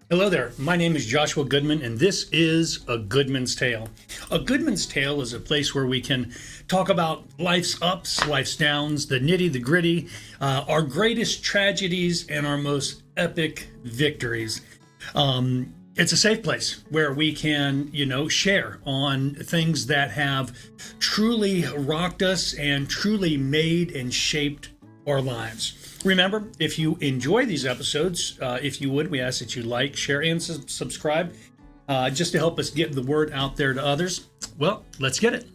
Hello there. My name is Joshua Goodman, and this is A Goodman's Tale. A Goodman's Tale is a place where we can talk about life's ups, life's downs, the nitty, the gritty, our greatest tragedies, and our most epic victories. It's a safe place where we can, share on things that have truly rocked us and truly made and shaped our lives. Remember, if you enjoy these episodes, if you would, we ask that you like, share, and subscribe just to help us get the word out there to others. Well, let's get it.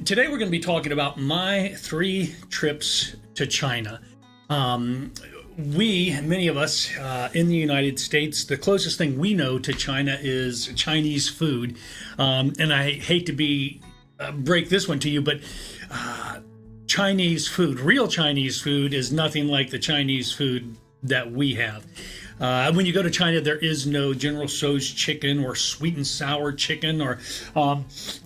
Today we're going to be talking about my 3 trips to China. Many of us in the United States, the closest thing we know to China is Chinese food. And I hate to break this one to you, but Chinese food, real Chinese food, is nothing like the Chinese food that we have. When you go to China, there is no General Tso's chicken or sweet and sour chicken or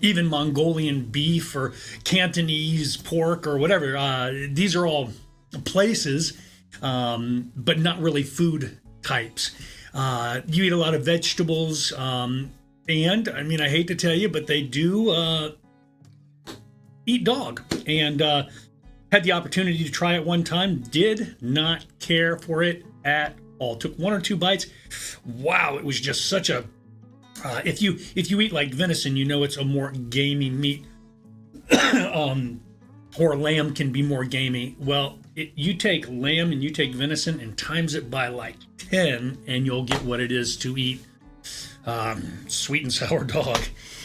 even Mongolian beef or Cantonese pork or whatever. These are all places, but not really food types. You eat a lot of vegetables, and I mean, I hate to tell you, but they do eat dog. And had the opportunity to try it one time, did not care for it at all. Took 1 or 2 bites. Wow, it was just such a if you eat like venison, it's a more gamey meat. Or lamb can be more gamey. Well, you take lamb and you take venison and times it by like 10 and you'll get what it is to eat sweet and sour dog.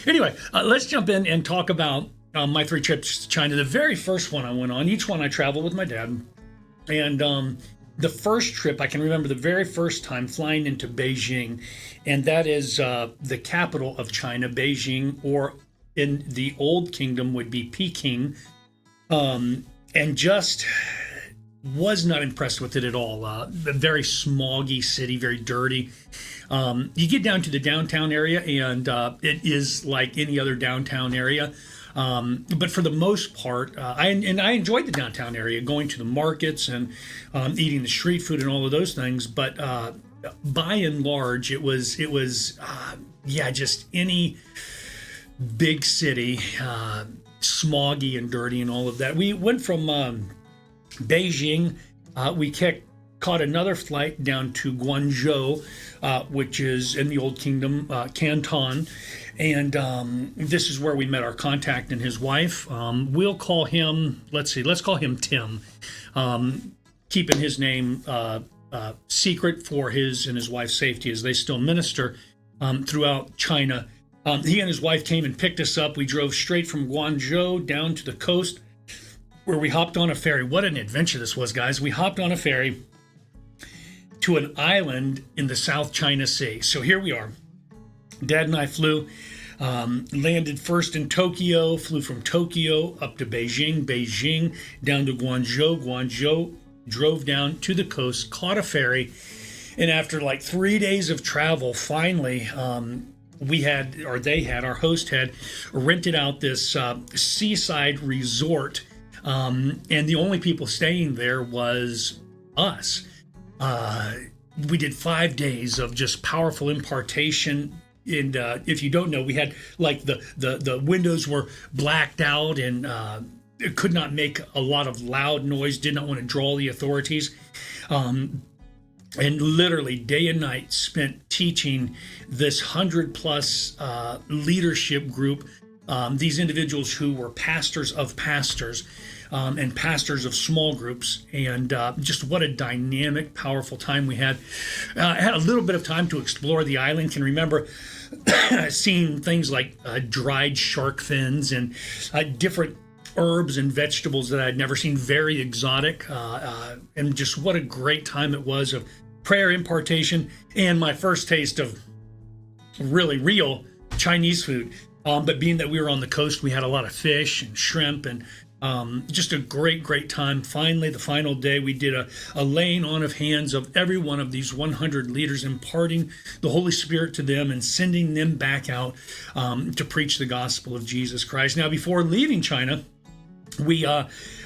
Anyway, let's jump in and talk about my 3 trips to China. The very first one I went on, each one I traveled with my dad, and the first trip, I can remember the very first time flying into Beijing, and that is the capital of China, Beijing, or in the Old Kingdom would be Peking, and just was not impressed with it at all. A very smoggy city, very dirty. You get down to the downtown area, and it is like any other downtown area. But for the most part, I enjoyed the downtown area, going to the markets and eating the street food and all of those things. But by and large, it was just any big city, smoggy and dirty and all of that. We went from Beijing. We caught another flight down to Guangzhou, which is in the Old Kingdom, Canton. And this is where we met our contact and his wife. We'll call him, let's call him Tim, keeping his name secret for his and his wife's safety as they still minister throughout China. He and his wife came and picked us up. We drove straight from Guangzhou down to the coast where we hopped on a ferry. What an adventure this was, guys. We hopped on a ferry to an island in the South China Sea. So here we are. Dad and I flew, landed first in Tokyo, flew from Tokyo up to Beijing, Beijing down to Guangzhou, Guangzhou, drove down to the coast, caught a ferry, and after like 3 days of travel, finally, our host had rented out this seaside resort, and the only people staying there was us. We did 5 days of just powerful impartation. And if you don't know, we had like the windows were blacked out and it could not make a lot of loud noise, did not want to draw the authorities. And literally day and night spent teaching this 100+ leadership group, these individuals who were pastors of pastors, and pastors of small groups, and just what a dynamic, powerful time we had. I had a little bit of time to explore the island. Can remember seeing things like dried shark fins and different herbs and vegetables that I'd never seen, very exotic, and just what a great time it was of prayer, impartation, and my first taste of really real Chinese food. But being that we were on the coast, we had a lot of fish and shrimp and Just a great time. Finally, the final day, we did a laying on of hands of every one of these 100 leaders, imparting the Holy Spirit to them and sending them back out to preach the gospel of Jesus Christ. Now, before leaving China, we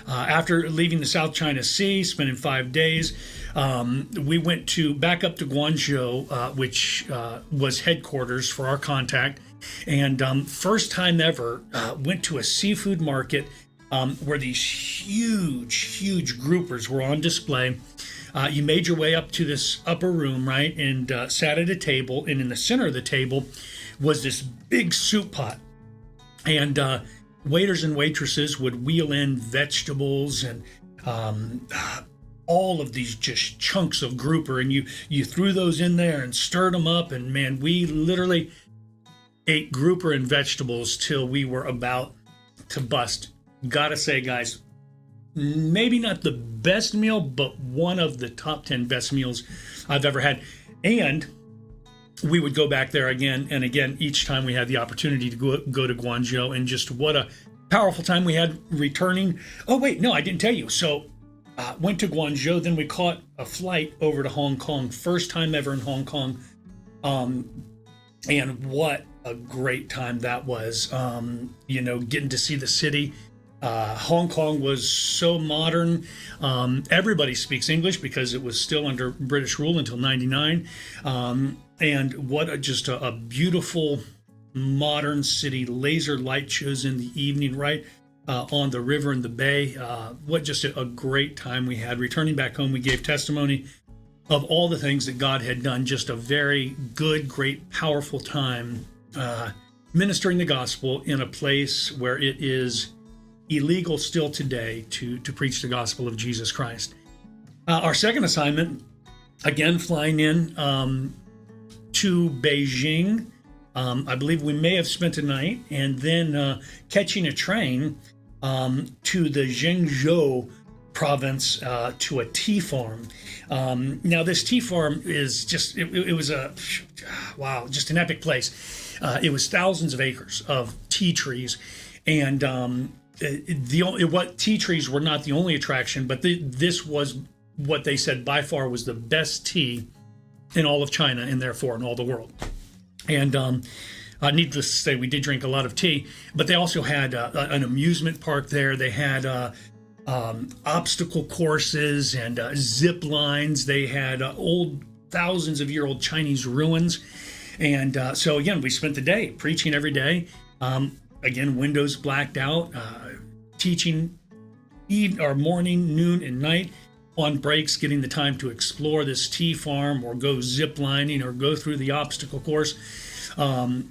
after leaving the South China Sea, spending 5 days, we went back up to Guangzhou, which was headquarters for our contact, and first time ever went to a seafood market where these huge groupers were on display. You made your way up to this upper room, right, and sat at a table, and in the center of the table was this big soup pot, and waiters and waitresses would wheel in vegetables and all of these just chunks of grouper, and you threw those in there and stirred them up, and man, we literally ate grouper and vegetables till we were about to bust. Gotta say, guys, maybe not the best meal, but one of the top 10 best meals I've ever had. And we would go back there again and again each time we had the opportunity to go to Guangzhou, and just what a powerful time we had returning. Oh, wait, no, I didn't tell you. So went to Guangzhou, then we caught a flight over to Hong Kong, first time ever in Hong Kong. And what a great time that was, getting to see the city. Hong Kong was so modern. Everybody speaks English because it was still under British rule until '99. And what just a beautiful modern city. Laser light shows in the evening, right on the river and the bay. What just a great time we had. Returning back home, we gave testimony of all the things that God had done. Just a very good, great, powerful time ministering the gospel in a place where it is illegal still today to preach the gospel of Jesus Christ. Our second assignment, again, flying in to Beijing. I believe we may have spent a night, and then catching a train to the Zhengzhou province to a tea farm. Now, this tea farm is just, it was just an epic place. It was thousands of acres of tea trees, and tea trees were not the only attraction, but this was what they said by far was the best tea in all of China, and therefore in all the world. And needless to say, we did drink a lot of tea, but they also had an amusement park there. They had obstacle courses and zip lines. They had old, thousands of year old Chinese ruins. And so again, we spent the day preaching every day. Again, windows blacked out, teaching morning, noon, and night. On breaks, getting the time to explore this tea farm or go zip lining or go through the obstacle course.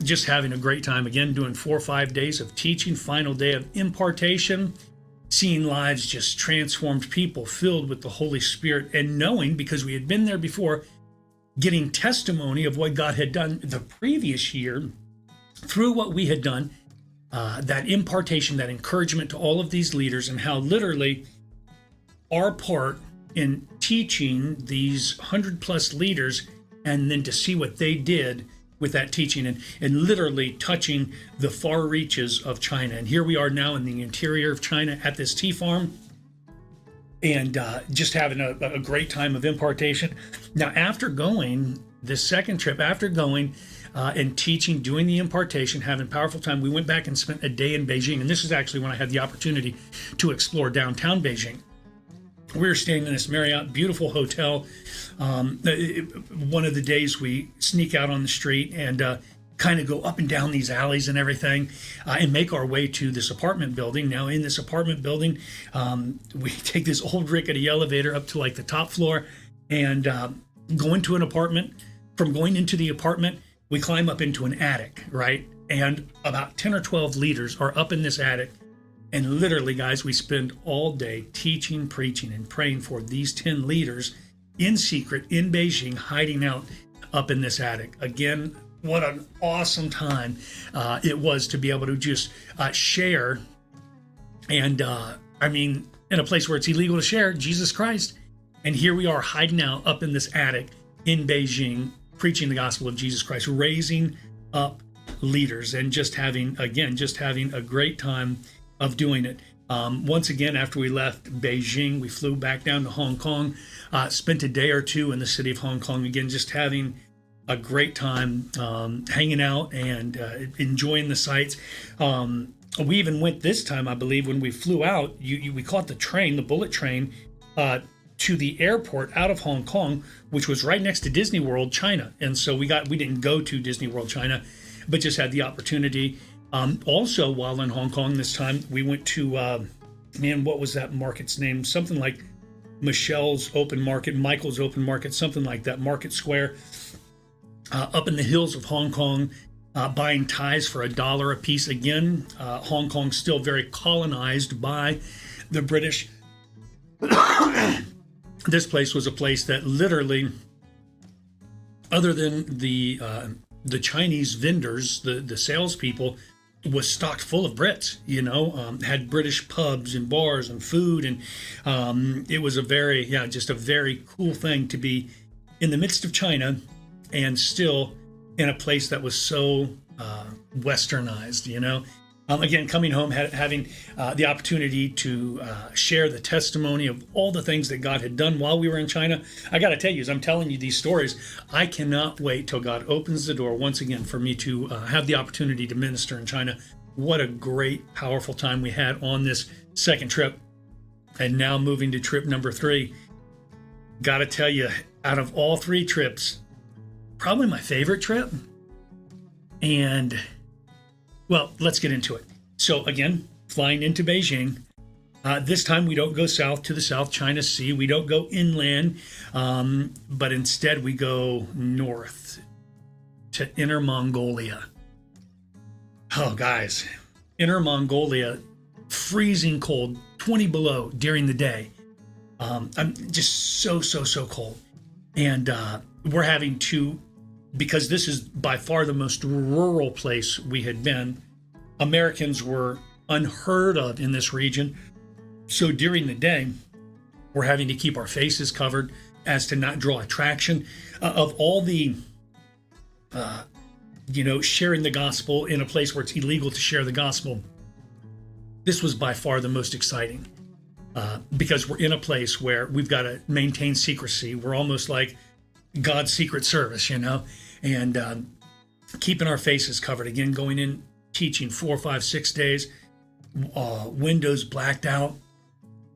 Just having a great time. Again, doing 4 or 5 days of teaching, final day of impartation, seeing lives just transformed, people filled with the Holy Spirit, and knowing, because we had been there before, getting testimony of what God had done the previous year through what we had done, that impartation, that encouragement to all of these leaders, and how literally our part in teaching these 100+ leaders, and then to see what they did with that teaching and literally touching the far reaches of China. And here we are now in the interior of China at this tea farm, and just having a great time of impartation. Now, after going, this second trip, after going and teaching, doing the impartation, having a powerful time, we went back and spent a day in Beijing. And this is actually when I had the opportunity to explore downtown Beijing. We were staying in this Marriott, beautiful hotel. One of the days we sneak out on the street and kind of go up and down these alleys and everything, and make our way to this apartment building. Now, in this apartment building, we take this old rickety elevator up to like the top floor and go into an apartment. From going into the apartment, we climb up into an attic, right? And about 10 or 12 leaders are up in this attic. And literally, guys, we spend all day teaching, preaching, and praying for these 10 leaders in secret in Beijing, hiding out up in this attic. Again, what an awesome time it was to be able to just share. And in a place where it's illegal to share Jesus Christ. And here we are hiding out up in this attic in Beijing, preaching the gospel of Jesus Christ, raising up leaders, and just having a great time of doing it. Once again, after we left Beijing, we flew back down to Hong Kong, spent a day or two in the city of Hong Kong, again, just having a great time, hanging out and enjoying the sights. We even went this time, I believe, when we flew out, we caught the train, the bullet train, to the airport out of Hong Kong, which was right next to Disney World, China. And so we didn't go to Disney World, China, but just had the opportunity. Also, while in Hong Kong this time, we went to, what was that market's name? Something like Michelle's Open Market, Michael's Open Market, something like that, Market Square, up in the hills of Hong Kong, buying ties for $1 a piece. Again, Hong Kong still very colonized by the British. This place was a place that literally, other than the Chinese vendors, the salespeople, was stocked full of Brits, had British pubs and bars and food. And it was just a very cool thing to be in the midst of China and still in a place that was so westernized, Again, coming home, having the opportunity to share the testimony of all the things that God had done while we were in China. I got to tell you, as I'm telling you these stories, I cannot wait till God opens the door once again for me to have the opportunity to minister in China. What a great, powerful time we had on this second trip. And now moving to trip number 3. Got to tell you, out of all 3 trips, probably my favorite trip. And well, let's get into it. So again, flying into Beijing. This time we don't go south to the South China Sea. We don't go inland, but instead we go north to Inner Mongolia. Oh, guys, Inner Mongolia, freezing cold, 20 below during the day. I'm just so cold. And we're having to, because this is by far the most rural place we had been. Americans were unheard of in this region. So during the day, we're having to keep our faces covered as to not draw attraction. Of all the, sharing the gospel in a place where it's illegal to share the gospel, this was by far the most exciting because we're in a place where we've got to maintain secrecy. We're almost like God's Secret Service, and keeping our faces covered. Again, going in, teaching 4, 5, 6 days, windows blacked out,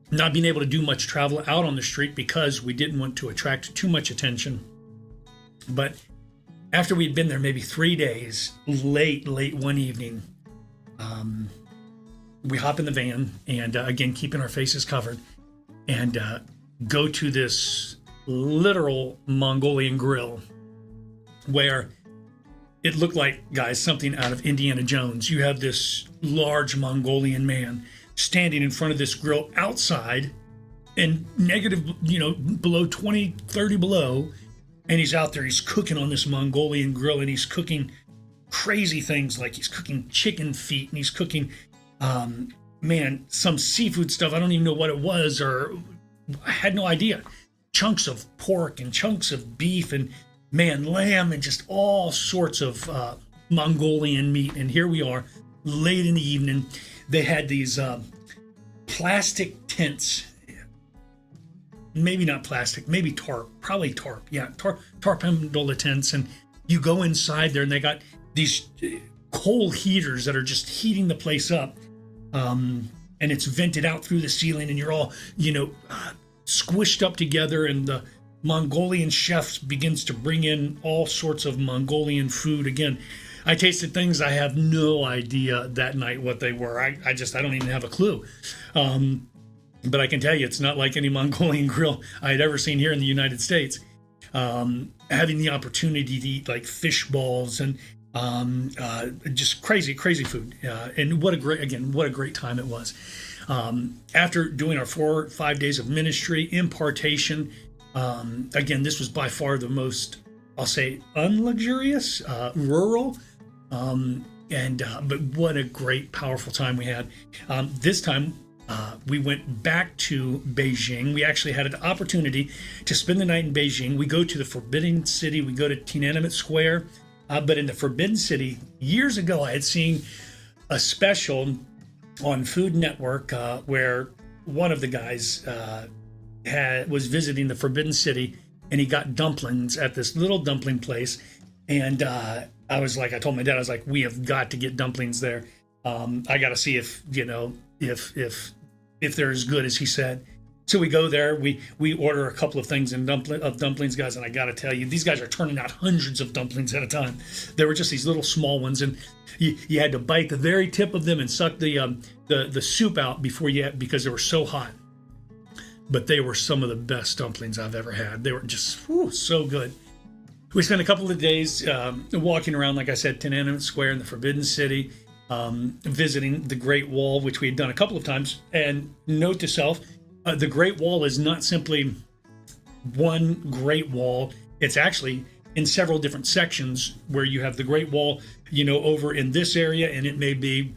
not being able to do much travel out on the street because we didn't want to attract too much attention. But after we'd been there maybe 3 days, late one evening, we hop in the van and again, keeping our faces covered, and go to this literal Mongolian grill where it looked like, guys, something out of Indiana Jones. You have this large Mongolian man standing in front of this grill outside and negative, below 20, 30 below. And he's out there, he's cooking on this Mongolian grill, and he's cooking crazy things like he's cooking chicken feet, and he's cooking, some seafood stuff. I don't even know what it was, or I had no idea. Chunks of pork and chunks of beef and lamb and just all sorts of Mongolian meat. And here we are late in the evening. They had these plastic tents, maybe not plastic, maybe tarp, probably tarp. Yeah, tarp gondola tents. And you go inside there and they got these coal heaters that are just heating the place up. And it's vented out through the ceiling, and you're all, squished up together, and the Mongolian chefs begins to bring in all sorts of Mongolian food. Again, I tasted things I have no idea that night what they were. I don't even have a clue. But I can tell you, it's not like any Mongolian grill I had ever seen here in the United States. Having the opportunity to eat like fish balls and just crazy food. And what a great time it was. After doing our 4 or 5 days of ministry, impartation, again, this was by far the most, I'll say, unluxurious, rural, but what a great, powerful time we had. This time, we went back to Beijing. We actually had an opportunity to spend the night in Beijing. We go to the Forbidden City. We go to Tiananmen Square. But in the Forbidden City, years ago, I had seen a special on Food Network, where one of the guys was visiting the Forbidden City, and he got dumplings at this little dumpling place. And I was like, I told my dad, I was like, we have got to get dumplings there. I got to see if if they're as good as he said. So we go there. We order a couple of things in dumplings, guys, and I got to tell you, these guys are turning out hundreds of dumplings at a time. There were just these little small ones, and you had to bite the very tip of them and suck the soup out because they were so hot. But they were some of the best dumplings I've ever had. They were just so good. We spent a couple of days walking around, like I said, Tiananmen Square in the Forbidden City, visiting the Great Wall, which we had done a couple of times. And note to self, the Great Wall is not simply one Great Wall. It's actually in several different sections where you have the Great Wall, over in this area, and it may be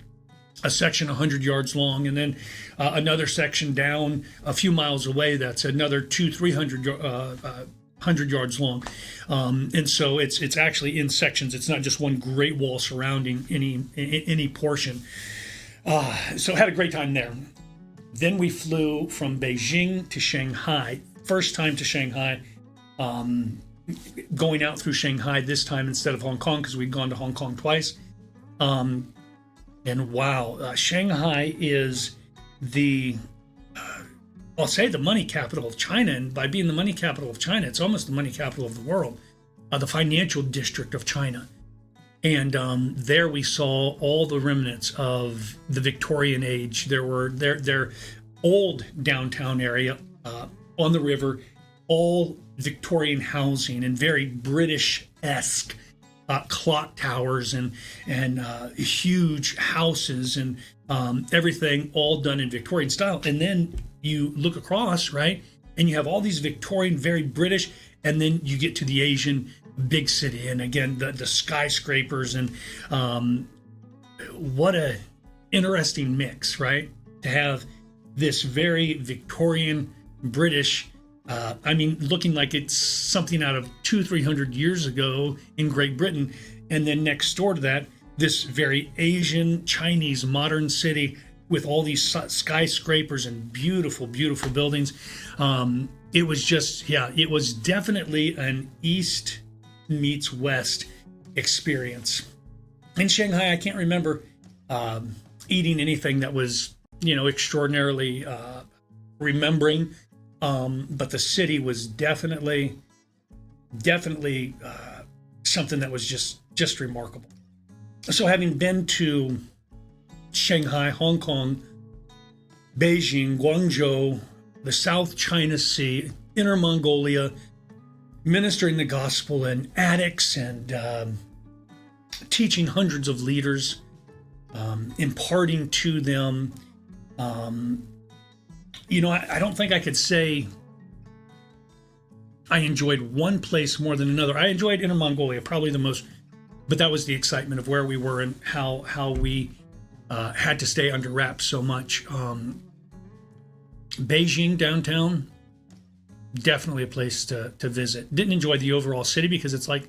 a section 100 yards long, and then another section down a few miles away that's another 100 yards long. And so it's actually in sections. It's not just one Great Wall surrounding any portion. So had a great time there. Then we flew from Beijing to Shanghai. First time to Shanghai, going out through Shanghai this time instead of Hong Kong, because we'd gone to Hong Kong twice. And wow, Shanghai is I'll say the money capital of China. And by being the money capital of China, it's almost the money capital of the world, the financial district of China. And there we saw all the remnants of the Victorian age. There were their old downtown area on the river, all Victorian housing and very British-esque clock towers and huge houses and everything all done in Victorian style. And then you look across, right, and you have all these Victorian, very British, and then you get to the Asian big city, and again the skyscrapers, and what a interesting mix, right? To have this very Victorian British, looking like it's something out of 200-300 years ago in Great Britain, and then next door to that, this very Asian Chinese modern city with all these skyscrapers and beautiful, beautiful buildings. It was just, it was definitely an East meets West experience. In Shanghai, I can't remember eating anything that was, extraordinarily remembering, but the city was definitely something that was just remarkable. So having been to Shanghai, Hong Kong, Beijing, Guangzhou, the South China Sea, Inner Mongolia, ministering the gospel in attics and teaching hundreds of leaders, imparting to them. I don't think I could say I enjoyed one place more than another. I enjoyed Inner Mongolia probably the most, but that was the excitement of where we were and how we had to stay under wraps so much. Beijing downtown, definitely a place to visit. Didn't enjoy the overall city because it's like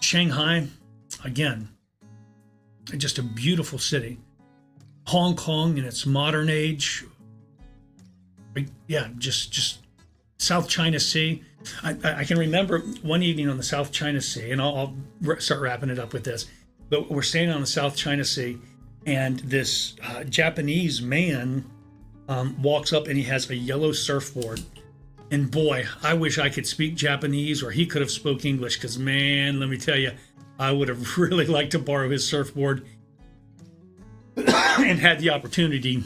Shanghai, again, just a beautiful city. Hong Kong in its modern age, just South China Sea. I can remember one evening on the South China Sea, and I'll start wrapping it up with this, but we're staying on the South China Sea, and this Japanese man walks up and he has a yellow surfboard. And boy, I wish I could speak Japanese, or he could have spoke English, because man, let me tell you, I would have really liked to borrow his surfboard and had the opportunity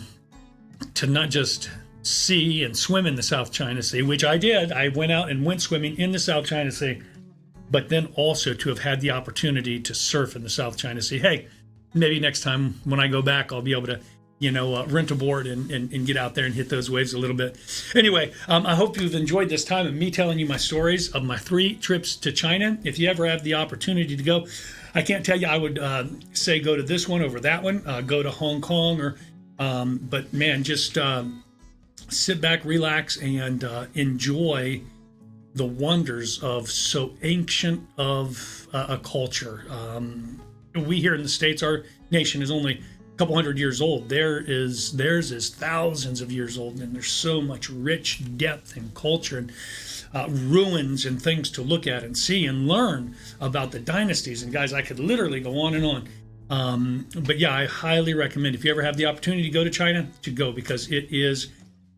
to not just see and swim in the South China Sea, which I did. I went out and went swimming in the South China Sea, but then also to have had the opportunity to surf in the South China Sea. Hey, maybe next time when I go back, I'll be able to rent a board and get out there and hit those waves a little bit. Anyway, I hope you've enjoyed this time of me telling you my stories of my 3 trips to China. If you ever have the opportunity to go, I can't tell you I would say go to this one over that one, go to Hong Kong, but man, just sit back, relax, and enjoy the wonders of so ancient of a culture. We here in the States, our nation is only couple hundred years old. Theirs is thousands of years old, and there's so much rich depth and culture and ruins and things to look at and see and learn about the dynasties. And guys, I could literally go on and on. But yeah, I highly recommend, if you ever have the opportunity to go to China, to go, because it is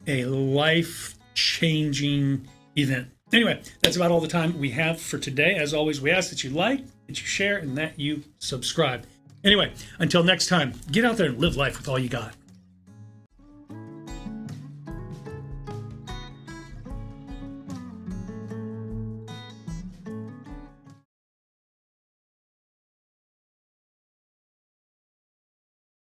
a life-changing event. Anyway, that's about all the time we have for today. As always, we ask that you like, that you share, and that you subscribe. Anyway, until next time, get out there and live life with all you got.